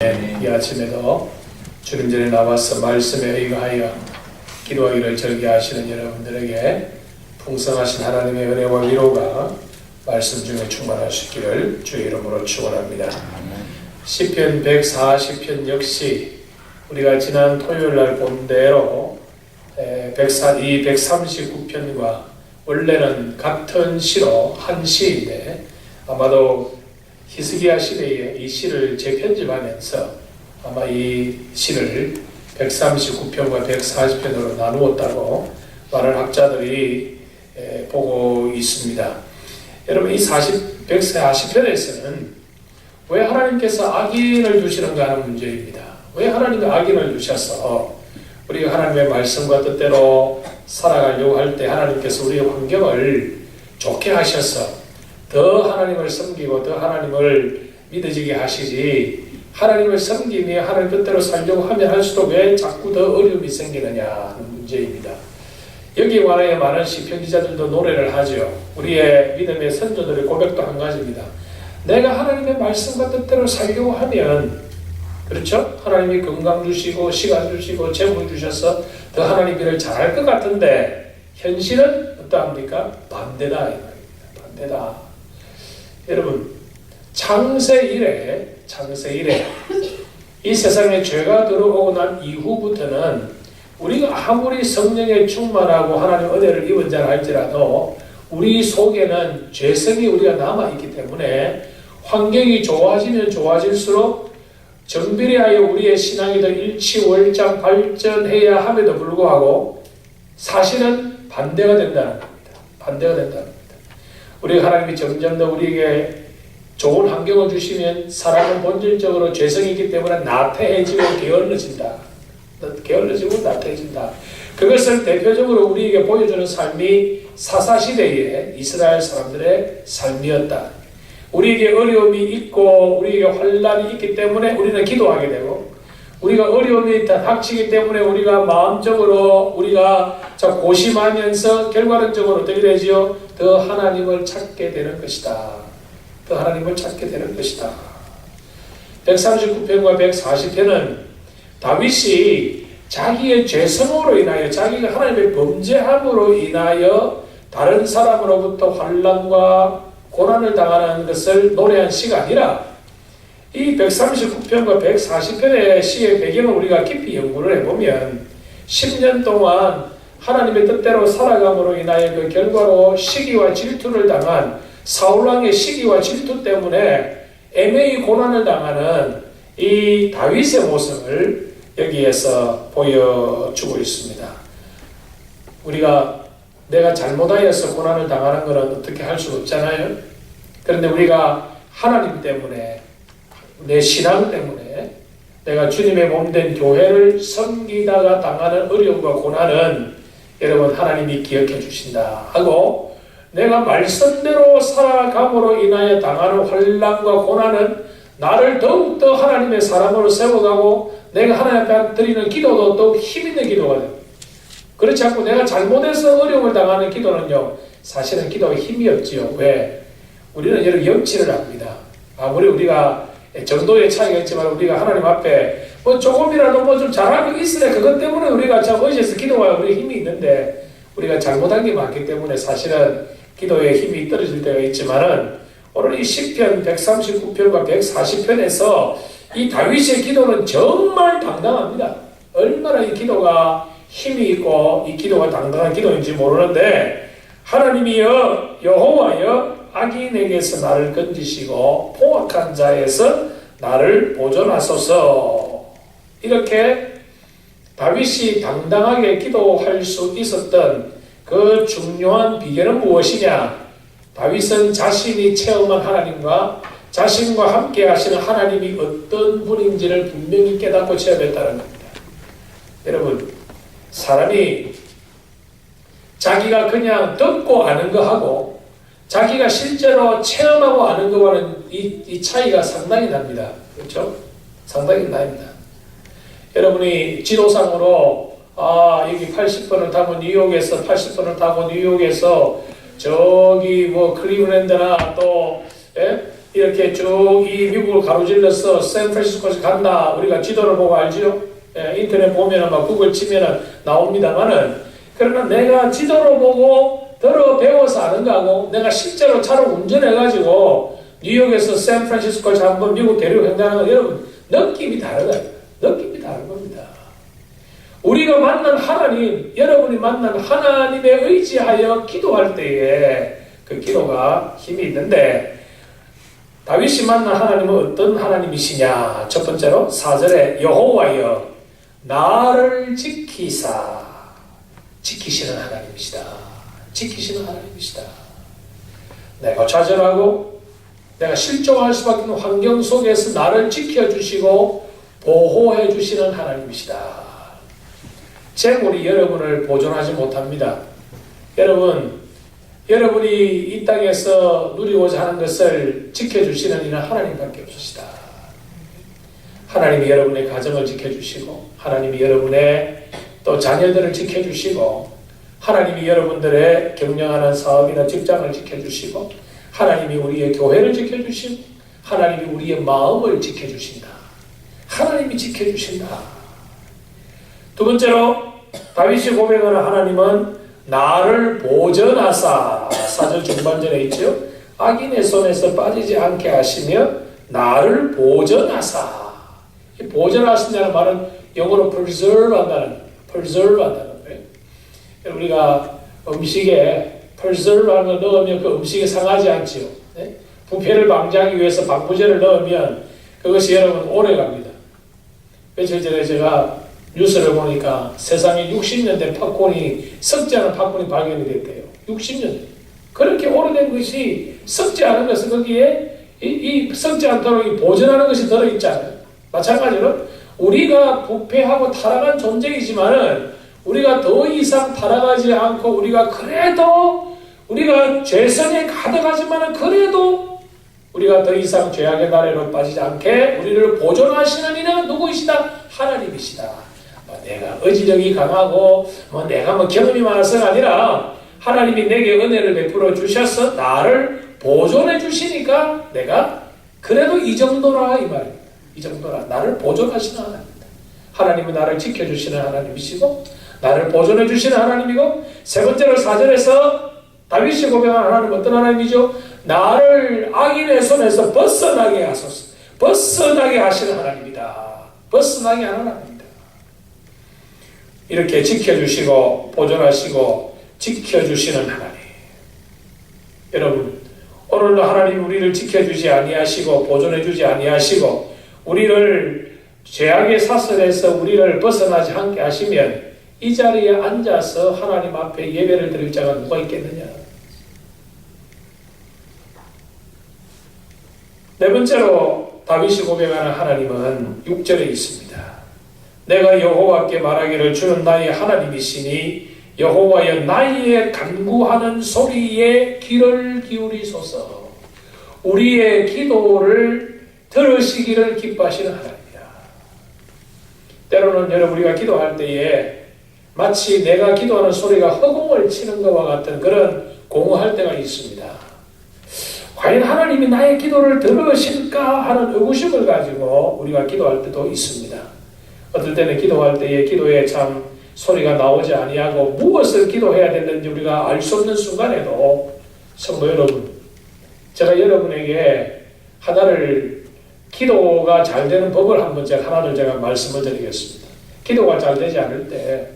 이 아침에도 주님 전에 나와서 말씀에 의거하여 기도하기를 절개하시는 여러분들에게 풍성하신 하나님의 은혜와 위로가 말씀 중에 충만하시기를 주의 이름으로 축원합니다. 시편 140편 역시 우리가 지난 토요일날 본 대로 이 139편과 원래는 같은 시로 한 시인데 아마도 히스기야 시대에 이 시를 재편집하면서 아마 이 시를 139편과 140편으로 나누었다고 많은 학자들이 보고 있습니다. 여러분 이 140편에서는 왜 하나님께서 악인을 두시는가 하는 문제입니다. 왜 하나님이 악인을 두셔서 우리가 하나님의 말씀과 뜻대로 살아가려고 할 때 하나님께서 우리의 환경을 좋게 하셔서 더 하나님을 섬기고 더 하나님을 믿어지게 하시지, 하나님을 섬기며 하나님 뜻대로 살려고 하면 할수록 왜 자꾸 더 어려움이 생기느냐 하는 문제입니다. 여기에 관하여 많은 시편 기자들도 노래를 하죠. 우리의 믿음의 선조들의 고백도 한 가지입니다. 내가 하나님의 말씀과 뜻대로 살려고 하면, 그렇죠? 하나님이 건강 주시고 시간 주시고 재물 주셔서 더 하나님 일을 잘할 것 같은데 현실은 어떠합니까? 반대다 이 말입니다. 반대다. 여러분, 창세 이래 이 세상에 죄가 들어오고 난 이후부터는 우리가 아무리 성령에 충만하고 하나님의 은혜를 입은 자라 할지라도 우리 속에는 죄성이 우리가 남아있기 때문에 환경이 좋아지면 좋아질수록 정비례하여 우리의 신앙이 더 일치월장 발전해야 함에도 불구하고 사실은 반대가 된다는 겁니다. 반대가 된다는 겁니다. 우리가 하나님이 점점 더 우리에게 좋은 환경을 주시면 사람은 본질적으로 죄성이 있기 때문에 나태해지고 게을러진다. 게을러지고 나태해진다. 그것을 대표적으로 우리에게 보여주는 삶이 사사시대의 이스라엘 사람들의 삶이었다. 우리에게 어려움이 있고 우리에게 환난이 있기 때문에 우리는 기도하게 되고, 우리가 어려움이 닥치기 때문에 우리가 마음적으로 우리가 고심하면서 결과론적으로 어떻게 되지요? 더 하나님을 찾게 되는 것이다. 더 하나님을 찾게 되는 것이다. 139편과 140편은 다윗이 자기의 죄성으로 인하여, 자기가 하나님의 범죄함으로 인하여 다른 사람으로부터 환난과 고난을 당하는 것을 노래한 시가 아니라 이 139편과 140편의 시의 배경을 우리가 깊이 연구를 해보면 10년 동안 하나님의 뜻대로 살아감으로 인하여 그 결과로 시기와 질투를 당한 사울왕의 시기와 질투 때문에 애매히 고난을 당하는 이 다윗의 모습을 여기에서 보여주고 있습니다. 우리가 내가 잘못하여서 고난을 당하는 것은 어떻게 할 수 없잖아요. 그런데 우리가 하나님 때문에, 내 신앙 때문에 내가 주님의 몸된 교회를 섬기다가 당하는 어려움과 고난은 여러분 하나님이 기억해 주신다 하고, 내가 말씀대로 살아감으로 인하여 당하는 환난과 고난은 나를 더욱더 하나님의 사람으로 세워가고 내가 하나님 앞에 드리는 기도도 더욱 힘있는 기도가 됩니다. 그렇지 않고 내가 잘못해서 어려움을 당하는 기도는요, 사실은 기도에 힘이 없지요. 왜? 우리는 여러 염치를 합니다. 아무리 우리가 정도의 차이가 있지만 우리가 하나님 앞에 조금이라도 좀 잘하는 게 있으래. 그것 때문에 우리가 참 의지해서 기도해야 우리 힘이 있는데, 우리가 잘못한 게 많기 때문에 사실은 기도에 힘이 떨어질 때가 있지만은, 오늘 이 시편 139편과 140편에서 이 다윗의 기도는 정말 당당합니다. 얼마나 이 기도가 힘이 있고 이 기도가 당당한 기도인지 모르는데, 하나님이여 여호와여 악인에게서 나를 건지시고 포악한 자에서 나를 보존하소서. 이렇게 다윗이 당당하게 기도할 수 있었던 그 중요한 비결은 무엇이냐? 다윗은 자신이 체험한 하나님과 자신과 함께 하시는 하나님이 어떤 분인지를 분명히 깨닫고 체험했다는 겁니다. 여러분, 사람이 자기가 그냥 듣고 아는 거하고 자기가 실제로 체험하고 아는 거와는 이 차이가 상당히 납니다. 그렇죠? 상당히 납니다. 여러분이 지도상으로 여기 80번을 타고 뉴욕에서 80번을 타고 뉴욕에서 저기 클리블랜드나 또 이렇게 쭉 이 미국을 가로질러서 샌프란시스코에서 간다. 우리가 지도를 보고 알죠? 인터넷 보면은 막 구글 치면은 나옵니다만은, 그러나 내가 지도를 보고 들어 배워서 아는 거하고 내가 실제로 차를 운전해가지고 뉴욕에서 샌프란시스코에서 한번 미국 대륙 횡단하는 거, 여러분 느낌이 다르다. 느낌이 다른 겁니다. 우리가 만난 하나님, 여러분이 만난 하나님에 의지하여 기도할 때에 그 기도가 힘이 있는데, 다윗이 만난 하나님은 어떤 하나님이시냐? 첫 번째로 4절에 여호와여 나를 지키사, 지키시는 하나님이시다. 지키시는 하나님이시다. 내가 좌절하고 내가 실종할 수밖에 없는 환경 속에서 나를 지켜주시고 보호해 주시는 하나님이시다. 재물이 여러분을 보존하지 못합니다. 여러분이 이 땅에서 누리고자 하는 것을 지켜주시는 이는 하나님밖에 없으시다. 하나님이 여러분의 가정을 지켜주시고, 하나님이 여러분의 또 자녀들을 지켜주시고, 하나님이 여러분들의 경영하는 사업이나 직장을 지켜주시고, 하나님이 우리의 교회를 지켜주시고, 하나님이 우리의 마음을 지켜주신다. 하나님이 지켜주신다. 두 번째로 다윗이 고백하는 하나님은 나를 보전하사, 4절 중반절에 있죠. 악인의 손에서 빠지지 않게 하시며 나를 보전하사. 이 보전하신다는 말은 영어로 preserve 한다는 거예요. 우리가 음식에 preserve 하는 걸 넣으면 그 음식이 상하지 않지요. 네? 부패를 방지하기 위해서 방부제를 넣으면 그것이 여러분 오래 갑니다. 며칠 전에 제가 뉴스를 보니까 세상에 60년 된 팝콘이, 썩지 않은 팝콘이 발견이 됐대요. 60년. 그렇게 오래된 것이 썩지 않은 것은 거기에 이 썩지 않도록 보존하는 것이 들어있잖아요. 마찬가지로 우리가 부패하고 타락한 존재이지만은 우리가 더 이상 타락하지 않고 우리가 그래도 우리가 죄성에 가득하지만은 그래도 우리가 더 이상 죄악의 나래로 빠지지 않게 우리를 보존하시는 이는 누구이시다? 하나님이시다. 내가 의지력이 강하고 내가 경험이 많아서가 아니라 하나님이 내게 은혜를 베풀어 주셔서 나를 보존해 주시니까 내가 그래도 이 정도라 이 말입니다. 이 정도라. 나를 보존하시는 하나님입니다. 하나님은 나를 지켜주시는 하나님이시고 나를 보존해 주시는 하나님이고, 세 번째로 4절에서 다윗이 고백한 하나님은 어떤 하나님이죠? 나를 악인의 손에서 벗어나게 하소서. 벗어나게 하시는 하나님이다. 벗어나게 하는 하나님입니다. 이렇게 지켜주시고 보존하시고 지켜주시는 하나님. 여러분, 오늘도 하나님 우리를 지켜주지 아니하시고 보존해주지 아니하시고 우리를 죄악의 사슬에서 우리를 벗어나지 않게 하시면 이 자리에 앉아서 하나님 앞에 예배를 드릴 자가 누가 있겠느냐. 네 번째로 다윗이 고백하는 하나님은 6절에 있습니다. 내가 여호와께 말하기를 주는 나의 하나님이시니 여호와여 나의 간구하는 소리에 귀를 기울이소서. 우리의 기도를 들으시기를 기뻐하시는 하나님이다. 때로는 여러분 우리가 기도할 때에 마치 내가 기도하는 소리가 허공을 치는 것과 같은 그런 공허할 때가 있습니다. 과연 하나님이 나의 기도를 들으실까 하는 의구심을 가지고 우리가 기도할 때도 있습니다. 어떨 때는 기도할 때에 기도에 참 소리가 나오지 아니하고 무엇을 기도해야 되는지 우리가 알 수 없는 순간에도 성도 여러분, 제가 여러분에게 하나를 기도가 잘 되는 법을 한번 하나를 제가 말씀을 드리겠습니다. 기도가 잘 되지 않을 때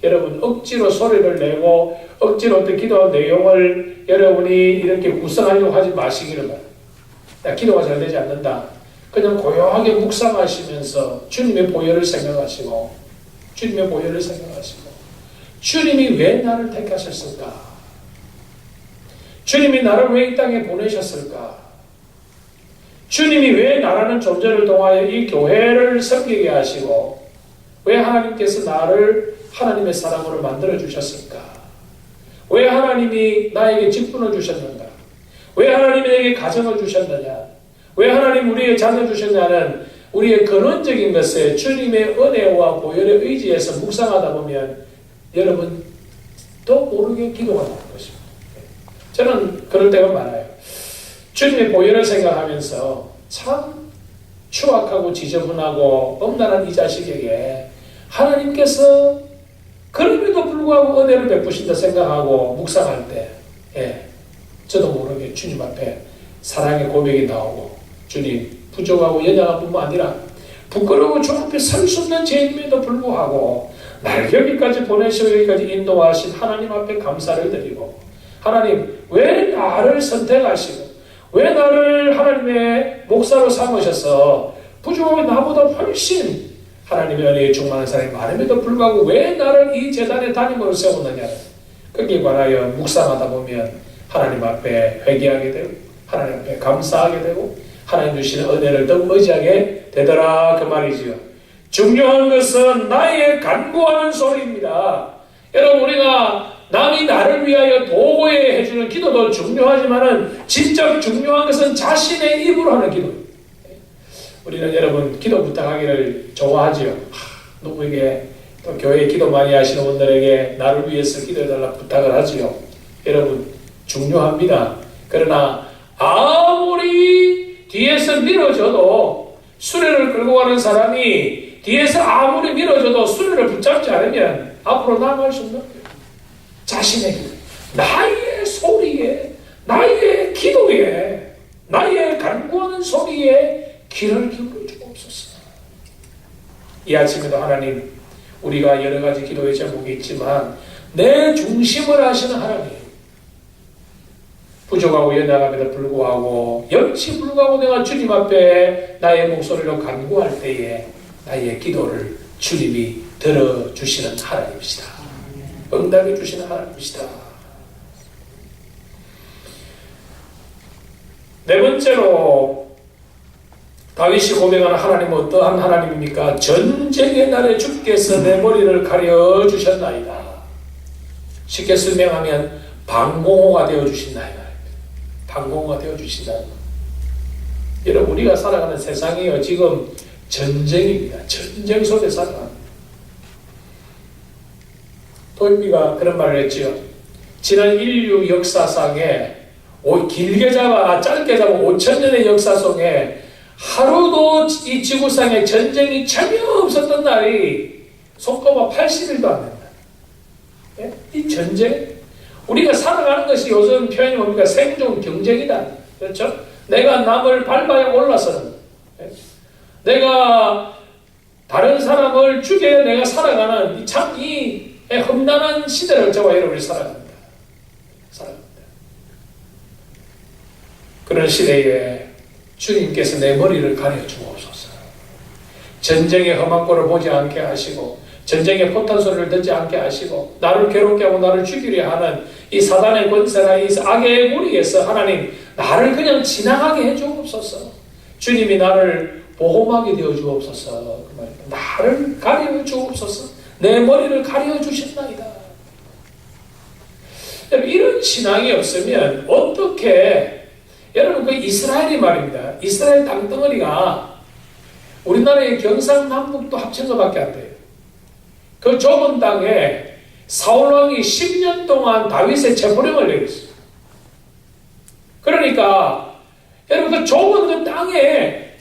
여러분 억지로 소리를 내고 억지로 어떤 기도한 내용을 여러분이 이렇게 구성하려고 하지 마시기를 바랍니다. 기도가 잘 되지 않는다. 그냥 고요하게 묵상하시면서 주님의 보혈을 생각하시고 주님의 보혈을 생각하시고 주님이 왜 나를 택하셨을까? 주님이 나를 왜 이 땅에 보내셨을까? 주님이 왜 나라는 존재를 통하여 이 교회를 섬기게 하시고 왜 하나님께서 나를 하나님의 사람으로 만들어 주셨을까? 왜 하나님이 나에게 직분을 주셨는가? 왜 하나님이 내게 가정을 주셨느냐? 왜 하나님 우리의 자녀 주셨냐는 우리의 근원적인 것에 주님의 은혜와 보혈의 의지에서 묵상하다 보면 여러분 또 모르게 기도가 나는 것입니다. 저는 그럴 때가 많아요. 주님의 보혈을 생각하면서 참 추악하고 지저분하고 엄란한 이 자식에게 하나님께서 그럼에도 불구하고 은혜를 베푸신다 생각하고 묵상할 때, 저도 모르게 주님 앞에 사랑의 고백이 나오고, 주님 부족하고 연약한 뿐만 아니라 부끄러워 주 앞에 설 수 없는 죄인임에도 불구하고 날 여기까지 보내시고 여기까지 인도하신 하나님 앞에 감사를 드리고, 하나님 왜 나를 선택하시고 왜 나를 하나님의 목사로 삼으셔서 부족하고 나보다 훨씬 하나님의 은혜에 충만한 사람이 많음에도 불구하고 왜 나를 이 제단의 담임으로 세웠느냐, 거기에 관하여 묵상하다 보면 하나님 앞에 회개하게 되고 하나님 앞에 감사하게 되고 하나님 주시는 은혜를 더 의지하게 되더라, 그 말이지요. 중요한 것은 나의 간구하는 소리입니다. 여러분, 우리가 남이 나를 위하여 도구에 해주는 기도도 중요하지만은 진짜 중요한 것은 자신의 입으로 하는 기도. 우리는 여러분 기도 부탁하기를 좋아하지요. 누구에게 또 교회에 기도 많이 하시는 분들에게 나를 위해서 기도해달라 부탁을 하지요. 여러분 중요합니다. 그러나 아무리 뒤에서 밀어줘도 수레를 끌고 가는 사람이 뒤에서 아무리 밀어줘도 수레를 붙잡지 않으면 앞으로 나아갈 수 없는 거예요. 자신의 기도, 나의 소리에, 나의 기도에, 나의 간구하는 소리에 귀를 기울여 주옵소서. 이 아침에도 하나님, 우리가 여러 가지 기도의 제목이 있지만 내 중심을 하시는 하나님, 부족하고 연약함에도 불구하고 영치 불구하고 내가 주님 앞에 나의 목소리로 간구할 때에 나의 기도를 주님이 들어주시는 하나님이시다. 응답해 주시는 하나님이시다. 네 번째로 다윗이 고백하는 하나님은 어떠한 하나님입니까? 전쟁의 날에 주께서 내 머리를 가려주셨나이다. 쉽게 설명하면 방공호가 되어주신나이다. 방공호가 되어주신다. 여러분, 우리가 살아가는 세상이요, 지금 전쟁입니다. 전쟁 속에 살아갑니다. 도입비가 그런 말을 했지요. 지난 인류 역사상에 길게 잡아 짧게 잡아 5,000년의 역사 속에 하루도 이 지구상에 전쟁이 전혀 없었던 날이 속도가 80일도 안 된다. 예? 이 전쟁, 우리가 살아가는 것이 요즘 표현이 뭡니까? 생존 경쟁이다. 그렇죠? 내가 남을 밟아야 올라서는, 내가 다른 사람을 죽여야 내가 살아가는 이 험난한 시대를 저와 여러분이 살아갑니다. 그런 시대에 주님께서 내 머리를 가려주옵소서. 전쟁의 험한 꼴을 보지 않게 하시고 전쟁의 포탄 소리를 듣지 않게 하시고 나를 괴롭게 하고 나를 죽이려 하는 이 사단의 권세나 이 악의 무리에서 하나님 나를 그냥 지나가게 해주옵소서. 주님이 나를 보호막이 되어주옵소서. 그 말입니다. 나를 가려주옵소서. 내 머리를 가려주신나이다. 이런 신앙이 없으면 어떻게, 여러분 그 이스라엘이 말입니다. 이스라엘 땅덩어리가 우리나라의 경상남북도 합친 것밖에 안 돼요. 그 좁은 땅에 사울왕이 10년 동안 다윗의 체포령을 내렸어요. 그러니까 여러분 그 좁은 그 땅에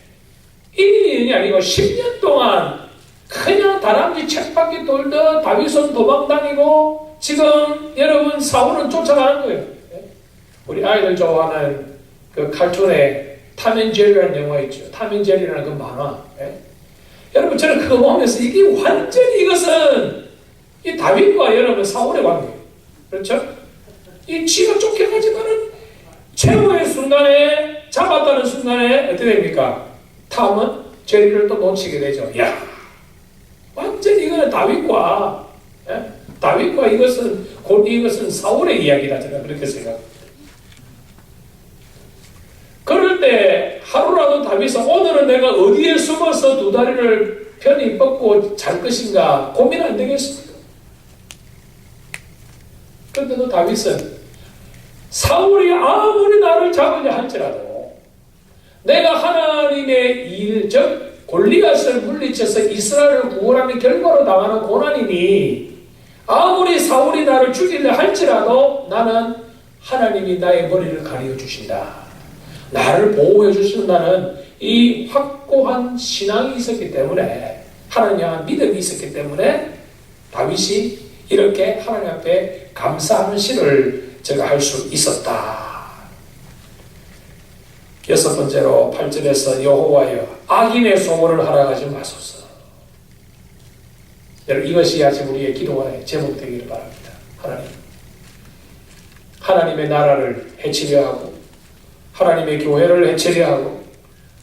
1년이 아니고 10년 동안 그냥 다람쥐 책바퀴 돌던 다윗은 도망다니고 지금 여러분 사울은 쫓아가는 거예요. 우리 아이들 좋아하는 그 칼툰에 탐앤제리라는 영화 있죠. 탐앤제리라는 그 만화. 여러분 저는 그거 보면서 이게 완전히 이것은 이 다윗과 여러분 사울의 관계예요. 그렇죠? 이 쥐가 쫓겨가지만은 최후의 순간에 잡았다는 순간에 어떻게 됩니까? 탐은 제리를 또 놓치게 되죠. 야, 완전히 이거는 다윗과 이것은 사울의 이야기다. 제가 그렇게 생각합니다. 그럴 때 하루라도 다윗은 오늘은 내가 어디에 숨어서 두 다리를 편히 뻗고 잘 것인가 고민 안 되겠습니까? 그런데도 다윗은 사울이 아무리 나를 잡으려 할지라도 내가 하나님의 일, 즉 골리앗을 물리쳐서 이스라엘을 구원하는 결과로 당하는 고난이니 아무리 사울이 나를 죽이려 할지라도 나는 하나님이 나의 머리를 가려주신다. 나를 보호해 주신다는 이 확고한 신앙이 있었기 때문에, 하나님 향한 믿음이 있었기 때문에 다윗이 이렇게 하나님 앞에 감사하는 시를 제가 할 수 있었다. 여섯 번째로 8절에서 여호와여 악인의 소원을 허락하지 마소서. 여러분, 이것이 아직 우리의 기도의 제목 되기를 바랍니다. 하나님의 나라를 해치려 하고 하나님의 교회를 해치려 하고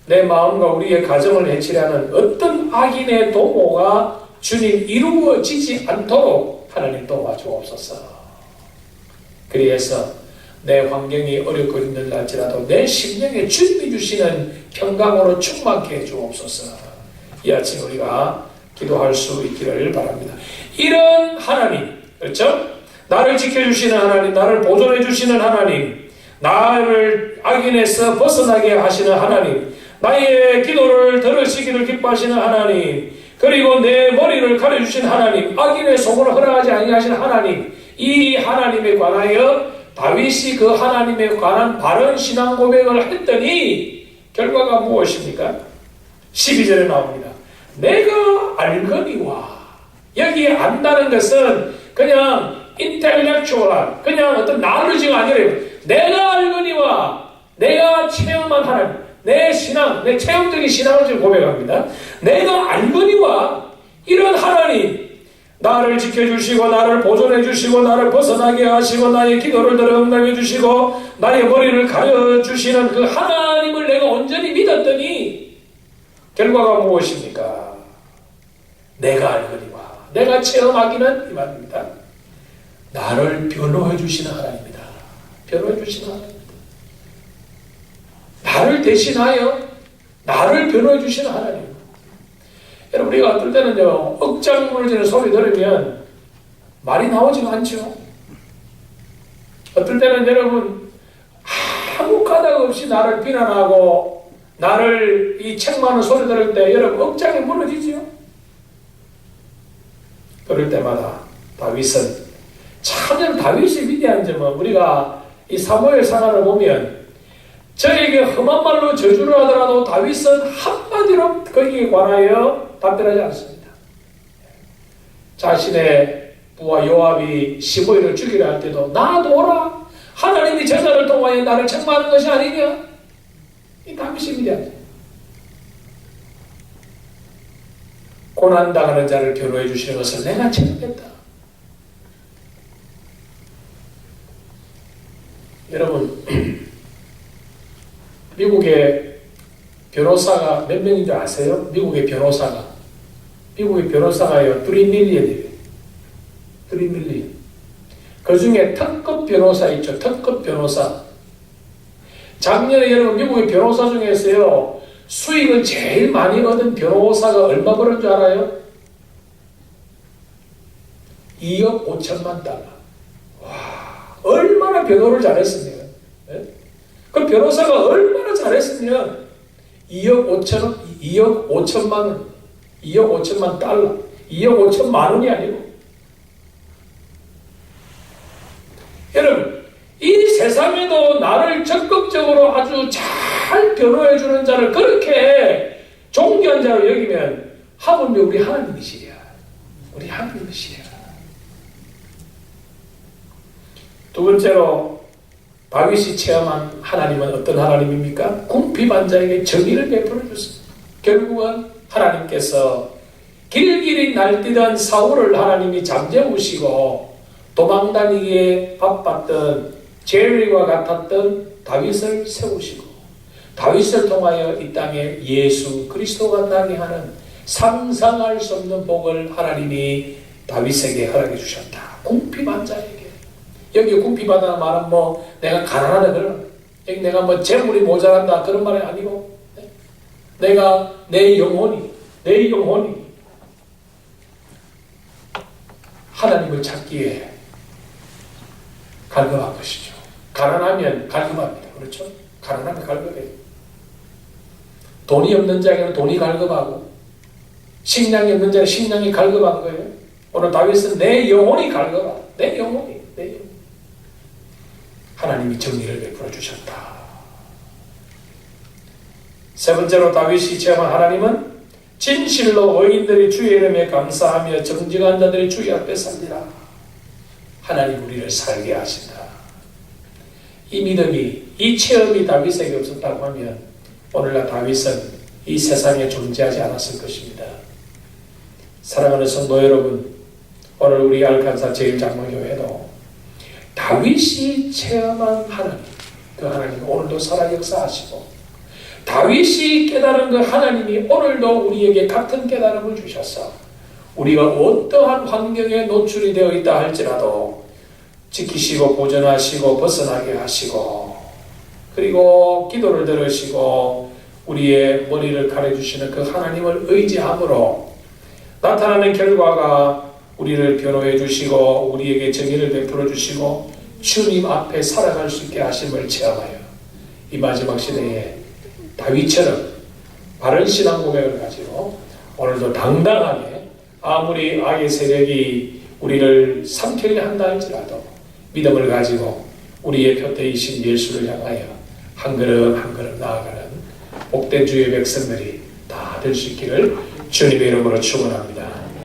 내 마음과 우리의 가정을 해치려 하는 어떤 악인의 도모가 주님 이루어지지 않도록 하나님 도와주옵소서. 그래서 내 환경이 어렵고 힘들할지라도 내 심령에 주님이 주시는 평강으로 충만케 해주옵소서. 이 아침 우리가 기도할 수 있기를 바랍니다. 이런 하나님, 그렇죠? 나를 지켜주시는 하나님, 나를 보존해주시는 하나님, 나를 악인에서 벗어나게 하시는 하나님, 나의 기도를 들으시기를 기뻐하시는 하나님, 그리고 내 머리를 가려주신 하나님, 악인의 소원을 허락하지 아니하시는 하나님, 이 하나님에 관하여 다윗이 그 하나님에 관한 바른 신앙 고백을 했더니 결과가 무엇입니까? 12절에 나옵니다. 내가 알거니와. 여기 안다는 것은 그냥 인텔렉추얼한, 그냥 어떤 나루지가 아니라 내가 알거니와, 내가 체험한 하나님, 내 신앙, 내 체험적인 신앙을 지금 고백합니다. 내가 알거니와, 이런 하나님, 나를 지켜주시고 나를 보존해주시고 나를 벗어나게 하시고 나의 기도를 들어 응답해주시고 나의 머리를 가려주시는 그 하나님을 내가 온전히 믿었더니 결과가 무엇입니까? 내가 알거니와, 내가 체험하기는 이 말입니다. 나를 변호해주시는 하나님이다. 변호해주시는 하나님이다. 나를 대신하여 나를 변호해주시는 하나님. 여러분, 우리가 어떨 때는요, 억장 무너지는 소리 들으면 말이 나오지가 않죠. 어떨 때는 여러분, 아무 까닭 없이 나를 비난하고 나를 이 책망하는 소리 들을 때 여러분 억장이 무너지죠. 그럴 때마다 다윗은, 참 다윗이 위대한 점은 우리가 이 사무엘 상하를 보면 저에게 험한 말로 저주를 하더라도 다윗은 한마디로 거기에 관하여 답변하지 않습니다. 자신의 부하 요압이 시므이를 죽이려 할 때도 놔둬라, 하나님이 제자를 통하여 나를 책망하는 것이 아니냐. 이 다윗이 위대하죠. 고난당하는 자를 변호해 주시는 것을 내가 체험했다. 여러분, 미국의 변호사가 몇 명인 줄 아세요? 미국의 변호사가요, 3밀리언이에요. 3밀리언. 그 중에 특급 변호사 있죠. 특급 변호사. 작년에 여러분 미국의 변호사 중에서요, 수익을 제일 많이 얻은 변호사가 얼마 벌은 줄 알아요? 2억 5천만 달러. 와, 얼마나 변호를 잘했습니까? 네? 그 변호사가 얼마나 잘했으면 2억 5천만 원, 2억 5천만 달러, 2억 5천만 원이 아니고. 여러분, 이 세상에도 나를 적극적으로 아주 잘 변호해주는 자를 그렇게 존귀한 자로 여기면 하물며 우리 하나님이시랴. 우리 하나님이시랴. 두 번째로 다윗이 체험한 하나님은 어떤 하나님입니까? 궁핍한 자에게 정의를 베풀어 줬습니다. 결국은 하나님께서 길길이 날뛰던 사울을 하나님이 잠재우시고 도망다니기에 바빴던 제리와 같았던 다윗을 세우시고 다윗을 통하여 이 땅에 예수 그리스도가 나게 하는 상상할 수 없는 복을 하나님이 다윗에게 허락해 주셨다. 궁핍한 자에게. 여기 궁핍하다는 말은 내가 가난하다 그런, 여기 내가 재물이 모자란다 그런 말이 아니고, 내가 내 영혼이 하나님을 찾기에 갈급한 것이죠. 가난하면 갈급합니다. 그렇죠? 가난하면 갈급해요. 돈이 없는 자에게는 돈이 갈급하고, 식량이 없는 자에게는 식량이 갈급한 거예요. 오늘 다윗은 내 영혼이 갈급하다. 내 영혼이. 하나님이 정의를 베풀어 주셨다. 세 번째로 다윗이 체험한 하나님은 진실로 의인들이 주의 이름에 감사하며 정직한 자들이 주의 앞에 살리라. 하나님 우리를 살게 하신다. 이 믿음이, 이 체험이 다윗에게 없었다고 하면 오늘날 다윗은 이 세상에 존재하지 않았을 것입니다. 사랑하는 성도 여러분, 오늘 우리 알칸사 제일장로교회도 다윗이 체험한 하나님, 그 하나님 오늘도 살아 역사하시고 다윗이 깨달은 그 하나님이 오늘도 우리에게 같은 깨달음을 주셔서 우리가 어떠한 환경에 노출이 되어 있다 할지라도 지키시고 보존하시고 벗어나게 하시고 그리고 기도를 들으시고 우리의 머리를 가려주시는 그 하나님을 의지함으로 나타나는 결과가 우리를 변호해 주시고 우리에게 정의를 베풀어 주시고 주님 앞에 살아갈 수 있게 하심을 체험하여 이 마지막 시대에 다윗처럼 바른 신앙 고백을 가지고 오늘도 당당하게 아무리 악의 세력이 우리를 삼켜야 한다 할지라도 믿음을 가지고 우리의 표대이신 예수를 향하여 한 걸음 한 걸음 나아가는 복된 주의 백성들이 다 될 수 있기를 주님의 이름으로 축원합니다.